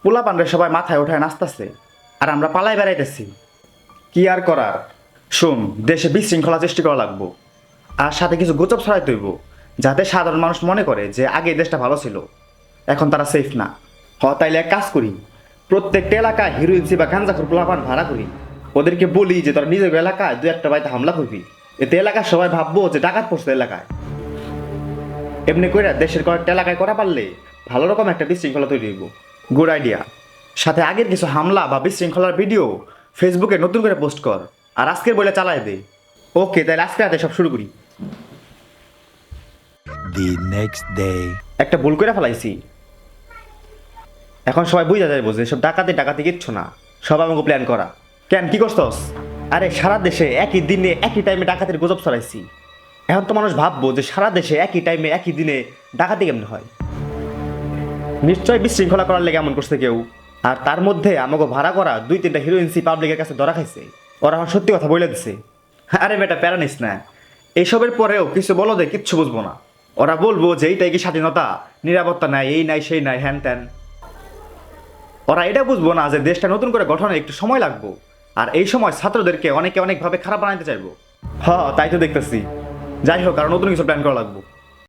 পোলা পান্ডে সবাই মাথায় ওঠায় নাচতেছে আর আমরা পালাই বেড়াইতেছি। কি আর করার, শোন, দেশে বিশৃঙ্খলা সৃষ্টি করা লাগবো, আর সাথে কিছু গুজব ছড়াই তৈব, যাতে সাধারণ মানুষ মনে করে যে আগে এই দেশটা ভালো ছিল, এখন তারা সেফ না। তাইলে এক কাজ করি, প্রত্যেকটা এলাকায় হিরোইনসি বা গাঞ্জাখোর পোলাপান ভাড়া করি, ওদেরকে বলি যে তোরা নিজের এলাকায় দু একটা বাড়িতে হামলা করবি, এতে এলাকার সবাই ভাববো যে ডাকাত পড়ছে এলাকায়। এমনি করে দেশের কয়েকটা এলাকায় করা পারলে ভালো রকম একটা বিশৃঙ্খলা তৈরি হইব। Good idea. সাথে আগের কিছু হামলা বা বিশৃঙ্খলার ভিডিও ফেসবুকে নতুন করে পোস্ট কর, আর আজকের বইলে চালায় দে। ওকে, তাহলে আজকে রাতে সব শুরু করি। The next day. একটা ভুল করে ফেলাইছি, এখন সবাই বুঝা যাইব যে সব ডাকাতি ডাকাতি কিচ্ছু না, সব আমাকে প্ল্যান করা। কেন, কি করছস? আরে সারা দেশে একই দিনে একই টাইমে ডাকাতির গুজব ছড়াইছি, এখন তো মানুষ ভাববো যে সারা দেশে একই টাইমে একই দিনে ডাকাতি কেমন হয়। নিশ্চয়ই বিশৃঙ্খলা করার লেগে এমন করছে কেউ, আর তার মধ্যে আমাকে ভাড়া করা 2-3টা হিরোইনসি পাবলিকের কাছে ধরা খাইছে, ওরা এখন সত্যি কথা বলে দিছে। আরে বেটা, প্যারা নিস না, এইসবের পরেও কিছু বলো দে, কিচ্ছু বুঝবো না। ওরা বলবো যে এইটাই কি স্বাধীনতা, নিরাপত্তা নাই, এই নাই সেই নাই, হ্যান ত্যান। ওরা এটা বুঝবো না যে দেশটা নতুন করে গঠনে একটু সময় লাগবো, আর এই সময় ছাত্রদেরকে অনেকে অনেকভাবে খারাপ বানাইতে চাইবো। তাই তো দেখতেছি। যাই হোক, আর নতুন কিছু প্ল্যান করা লাগবো।